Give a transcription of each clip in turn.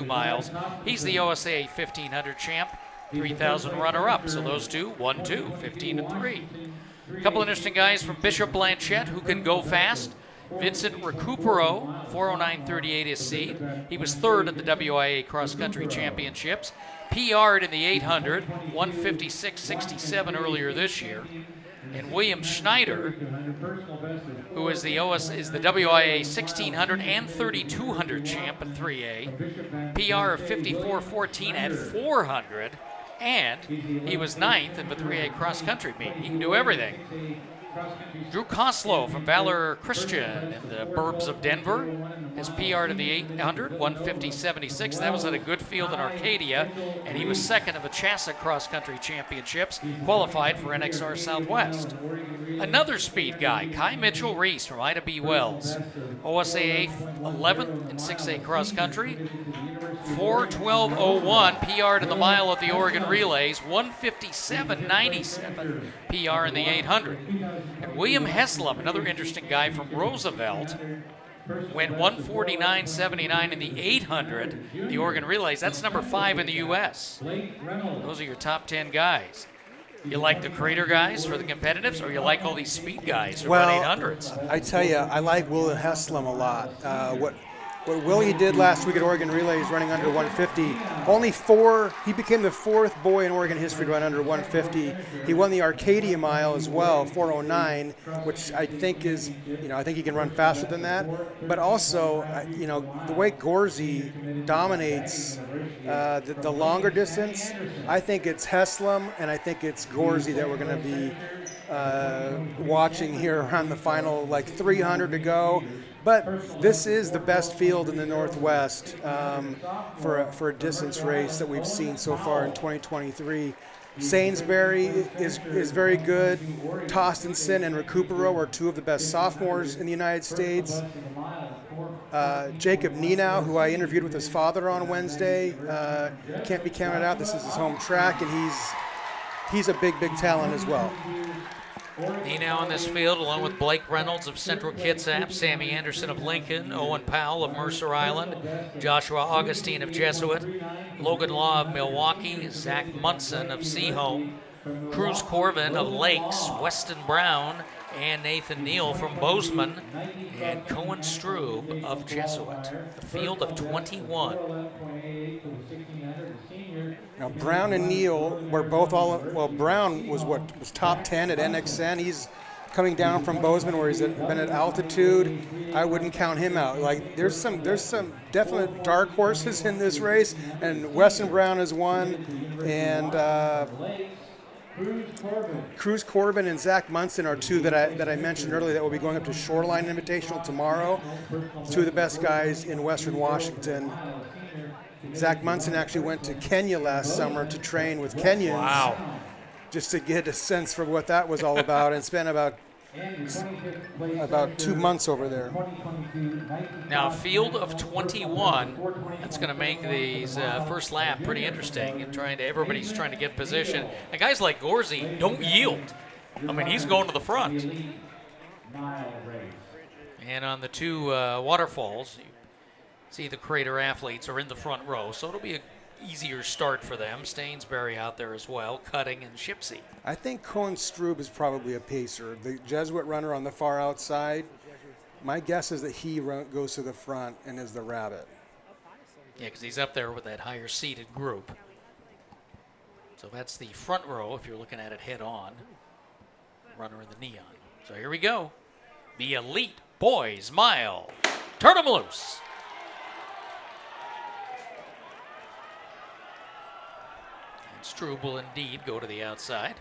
miles. He's the OSA 1500 champ, 3,000 runner-up. So those two, 1-2, 15 and 3. A couple interesting guys from Bishop Blanchette who can go fast. Vincent Recupero, 409.38 his seed. He was third at the WIA Cross Country Championships. PR'd in the 800, 156.67 earlier this year. And William Schneider, who is the WIA 1600 and 3200 champ at 3A, PR of 54.14 at 400, and he was ninth in the 3A cross country meet. He can do everything. Drew Koslow from Valor Christian in the burbs of Denver has PR'd in the 800, 150.76. That was at a good field in Arcadia, and he was second of the Chassa Cross Country Championships, qualified for NXR Southwest. Another speed guy, Kai Mitchell Reese from Ida B. Wells, OSA 11th in 6A Cross Country, 4:12.01 PR'd in the mile at the Oregon Relays, 157.97 PR in the 800. And William Heslop, another interesting guy from Roosevelt, went 149.79 in the 800, the Oregon Relays. That's number 5 in the U.S. Those are your top 10 guys. You like the crater guys for the competitives, or you like all these speed guys who run 800s? I tell you, I like Will Heslop a lot. What Willie did last week at Oregon Relays, running under 150, he became the 4th boy in Oregon history to run under 150. He won the Arcadia mile as well, 4:09, which I think is, I think he can run faster than that. But also, the way Gorze dominates the longer distance, I think it's Heslop and I think it's Gorze that we're going to be watching here around the final, 300 to go. But this is the best field in the Northwest for a distance race that we've seen so far in 2023. Sainsbury is very good. Tostenson and Recupero are two of the best sophomores in the United States. Jacob Nienow, who I interviewed with his father on Wednesday, can't be counted out. This is his home track, and he's a big talent as well. Nienow in this field, along with Blake Reynolds of Central Kitsap, Sammy Anderson of Lincoln, Owen Powell of Mercer Island, Joshua Augustine of Jesuit, Logan Law of Milwaukee, Zach Munson of Seaholm, Cruz Corbin of Lakes, Weston Brown, and Nathan Neal from Bozeman, and Cohen Strube of Jesuit. A field of 21. Now, Brown and Neal were both Brown was top 10 at NXN. He's coming down from Bozeman where he's been at altitude. I wouldn't count him out. There's some definite dark horses in this race, and Weston Brown is one, and Cruz Corbin and Zach Munson are two that I mentioned earlier that will be going up to Shoreline Invitational tomorrow. Two of the best guys in Western Washington. Zach Munson actually went to Kenya last summer to train with Kenyans. Wow. Just to get a sense for what that was all about, and spent about 2 months over there. Now, a field of 21, that's going to make these first lap pretty interesting, and everybody's trying to get position. And guys like Gorze don't yield. I mean, he's going to the front. And on the two waterfalls, you see the crater athletes are in the front row, so it'll be an easier start for them. Stainsbury out there as well, Cutting and Shipsy. I think Cohen Strube is probably a pacer. The Jesuit runner on the far outside, my guess is that he goes to the front and is the rabbit. Yeah, because he's up there with that higher seated group. So that's the front row if you're looking at it head on. Runner in the neon. So here we go. The Elite Boys Mile. Turn them loose. Strube will indeed go to the outside.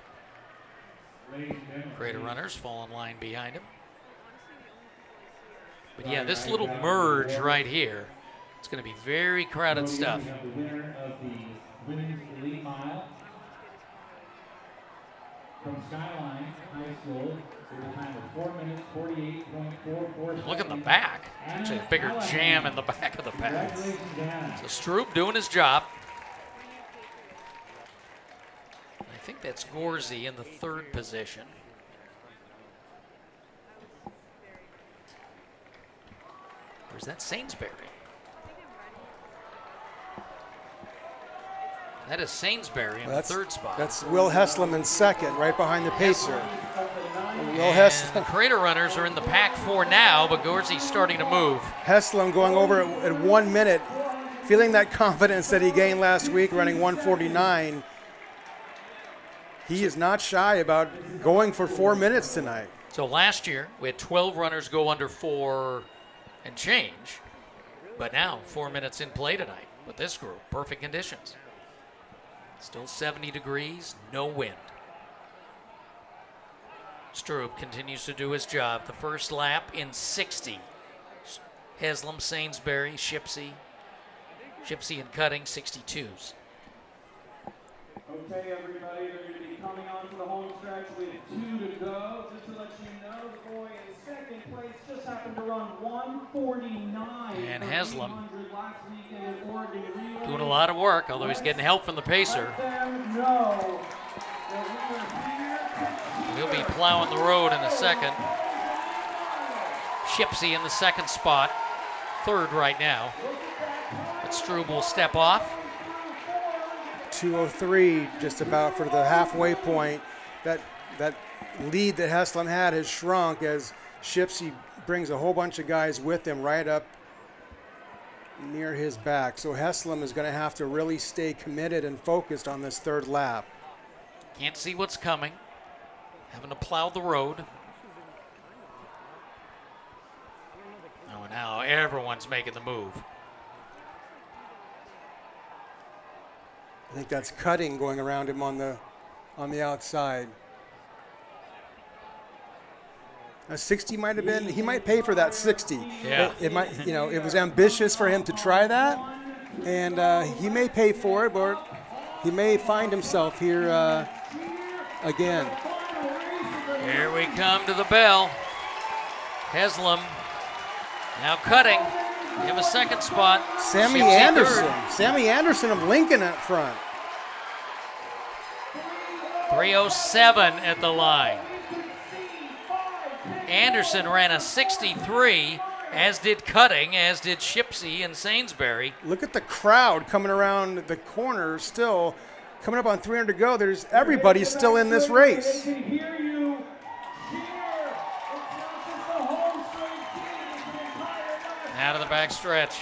Crater runners fall in line behind him. But yeah, this little merge right here, it's going to be very crowded stuff. Look at the back. Actually, a bigger jam in the back of the pack. So Strube doing his job. I think that's Gorze in the 3rd position. Or is that Sainsbury? That is Sainsbury in the third spot. That's Will Heslam in second, right behind the pacer. Will And Heslam. the Crater runners are in the pack 4 now, but Gorze's starting to move. Heslam going over at 1 minute, feeling that confidence that he gained last week, running 1:49. He is not shy about going for 4 minutes tonight. So last year, we had 12 runners go under 4 and change. But now, 4 minutes in play tonight with this group. Perfect conditions. Still 70 degrees, no wind. Stroop continues to do his job. The first lap in 60. Heslam, Sainsbury, Shipsy and Cutting, 62s. Okay, everybody, they're going to be coming on to the home stretch with 2 to go. Just to let you know, the boy in second place just happened to run 1:49. And Heslam last weekend in Oregon Relay. doing a lot of work, although he's getting help from the pacer. Let them know that we are here. He'll be plowing the road in a second. Shipsy in the second spot, third right now. But Strube will step off. 2:03 just about for the halfway point. That lead that Heslam had has shrunk as Shipsy brings a whole bunch of guys with him right up near his back. So Heslam is going to have to really stay committed and focused on this third lap. Can't see what's coming. Having to plow the road. Oh, now everyone's making the move. I think that's Cutting going around him on the outside. A 60 might have been. He might pay for that 60. Yeah. It might. It was ambitious for him to try that, and he may pay for it, or he may find himself here again. Here we come to the bell. Heslam now Cutting. Give a second spot. Sammy Shipsy Anderson. third. Sammy Anderson of Lincoln up front. 3:07 at the line. Anderson ran a 63, as did Cutting, as did Shipsy and Sainsbury. Look at the crowd coming around the corner still. Coming up on 300 to go. There's everybody still in this race. They can hear you cheer. It's not just the home straight team, it's the entire night. Out of the back stretch.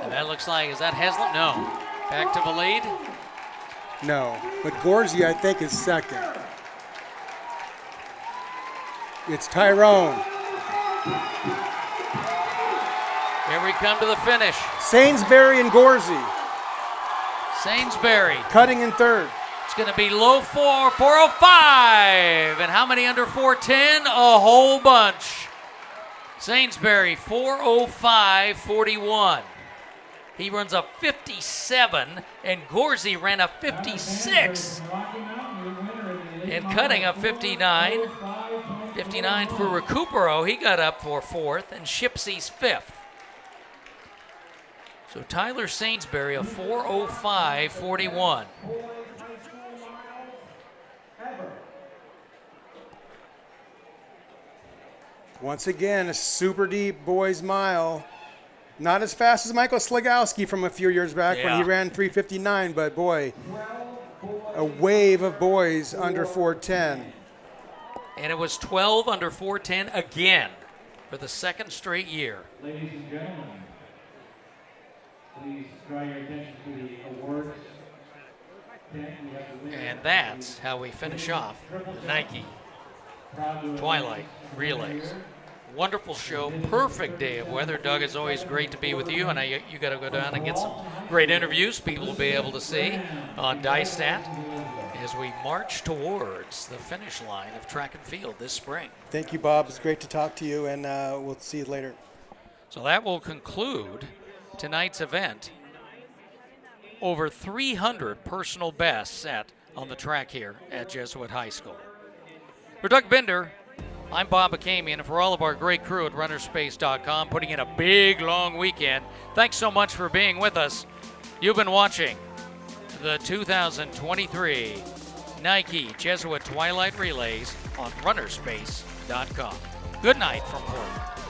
And that looks like, is that Heslam? No. Back to the lead. No, but Gorze, I think, is second. It's Tyrone. Here we come to the finish. Sainsbury and Gorze. Sainsbury. Cutting in third. It's going to be low 4:05. And how many under 4:10? A whole bunch. Sainsbury, 4:05.41. He runs a 57, and Gorze ran a 56. And Cutting a 59. 59 for Recupero. He got up for fourth, and Shipsy's fifth. So Tyler Sainsbury, a 4:05.41. Once again, a super deep boys mile. Not as fast as Michael Sligowski from a few years back when he ran 3:59, but boy, a wave of boys under 4:10. And it was 12 under 4:10 again for the second straight year. Ladies and gentlemen, please draw your attention to the awards. And that's how we finish off the Nike Twilight Relays. Wonderful show, perfect day of weather. Doug, it's always great to be with you, and you got to go down and get some great interviews people will be able to see on DieStat as we march towards the finish line of track and field this spring. Thank you, Bob. It's great to talk to you, and we'll see you later. So that will conclude tonight's event. Over 300 personal bests set on the track here at Jesuit High School. For Doug Bender, I'm Bob Akamian, and for all of our great crew at runnerspace.com, putting in a big, long weekend, thanks so much for being with us. You've been watching the 2023 Nike Jesuit Twilight Relays on runnerspace.com. Good night from Portland.